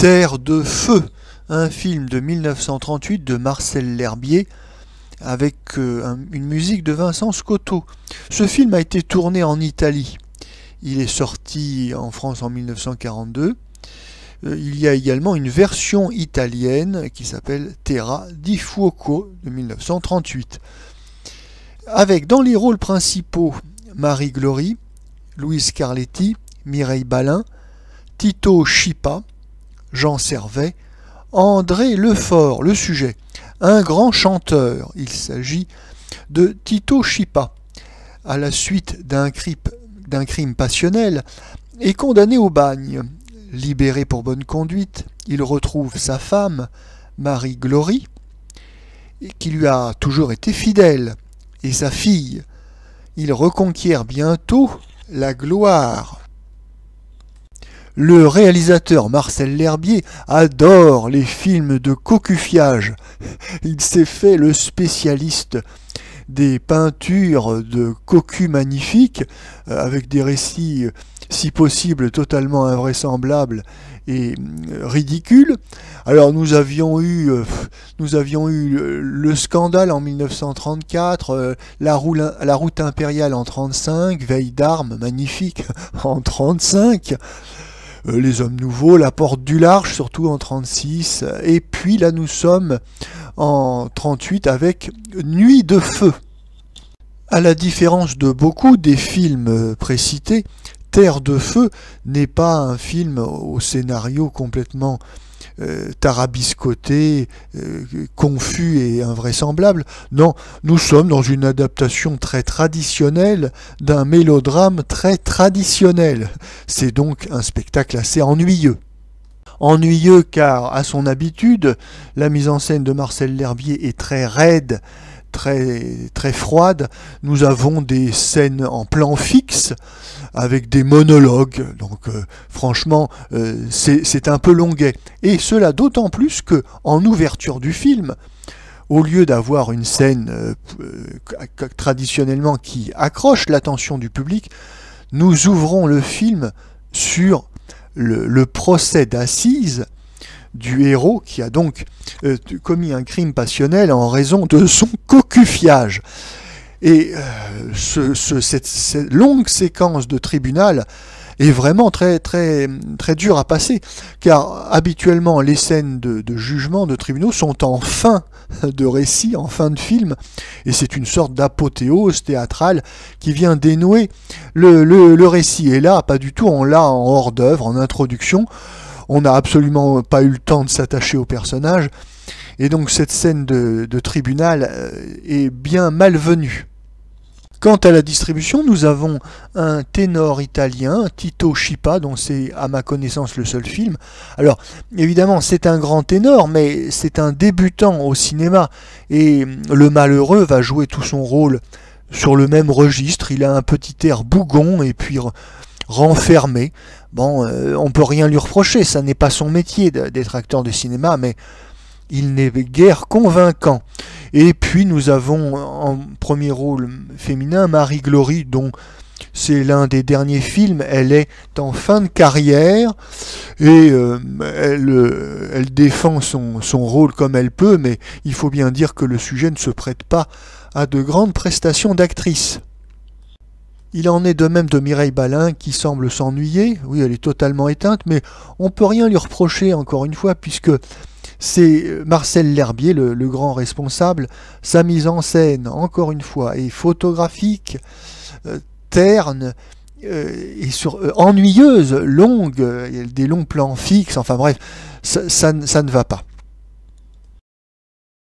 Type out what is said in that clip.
Terre de feu, un film de 1938 de Marcel L'Herbier avec une musique de Vincent Scotto. Ce film a été tourné en Italie. Il est sorti en France en 1942. Il y a également une version italienne qui s'appelle Terra di Fuoco de 1938. Avec dans les rôles principaux Marie Glory, Louise Carletti, Mireille Balin, Tito Schipa, Jean Servet, André Lefort. Le sujet, un grand chanteur. Il s'agit de Tito Schipa. À la suite d'un crime passionnel, est condamné au bagne. Libéré pour bonne conduite, il retrouve sa femme, Marie Glory, qui lui a toujours été fidèle, et sa fille. Il reconquiert bientôt la gloire. Le réalisateur Marcel L'Herbier adore les films de cocufiage. Il s'est fait le spécialiste des peintures de cocus magnifiques, avec des récits, si possible, totalement invraisemblables et ridicules. Alors nous avions eu le scandale en 1934, la route impériale en 1935, Veille d'armes, magnifique, en 1935, Les Hommes Nouveaux, La Porte du Large, surtout en 1936, et puis là nous sommes en 1938 avec Nuit de feu. À la différence de beaucoup des films précités, Terre de feu n'est pas un film au scénario complètement tarabiscoté, confus et invraisemblable. Non, nous sommes dans une adaptation très traditionnelle d'un mélodrame très traditionnel. C'est donc un spectacle assez ennuyeux. Ennuyeux car, à son habitude, la mise en scène de Marcel L'Herbier est très raide, très froide. Nous avons des scènes en plan fixe avec des monologues, donc franchement c'est un peu longuet, et cela d'autant plus que en ouverture du film, au lieu d'avoir une scène traditionnellement qui accroche l'attention du public, nous ouvrons le film sur le procès d'assises du héros qui a donc commis un crime passionnel en raison de son cocufiage. Et cette longue séquence de tribunal est vraiment très dure à passer, car habituellement les scènes de jugement de tribunaux sont en fin de récit, en fin de film, et c'est une sorte d'apothéose théâtrale qui vient dénouer le récit. Et là, pas du tout, on l'a en hors d'œuvre, en introduction. On n'a absolument pas eu le temps de s'attacher au personnage, et donc cette scène de tribunal est bien malvenue. Quant à la distribution, nous avons un ténor italien, Tito Schipa, dont c'est à ma connaissance le seul film. Alors évidemment c'est un grand ténor, mais c'est un débutant au cinéma, et le malheureux va jouer tout son rôle sur le même registre. Il a un petit air bougon et puis renfermé. Bon, on peut rien lui reprocher, ça n'est pas son métier d'être acteur de cinéma, mais il n'est guère convaincant. Et puis nous avons en premier rôle féminin Marie Glory, dont c'est l'un des derniers films. Elle est en fin de carrière et elle défend son rôle comme elle peut, mais il faut bien dire que le sujet ne se prête pas à de grandes prestations d'actrice. Il en est de même de Mireille Balin qui semble s'ennuyer. Oui, elle est totalement éteinte, mais on ne peut rien lui reprocher, encore une fois, puisque c'est Marcel L'Herbier, le grand responsable. Sa mise en scène, encore une fois, est photographique, terne, et ennuyeuse, longue, des longs plans fixes, enfin bref, ça ne va pas.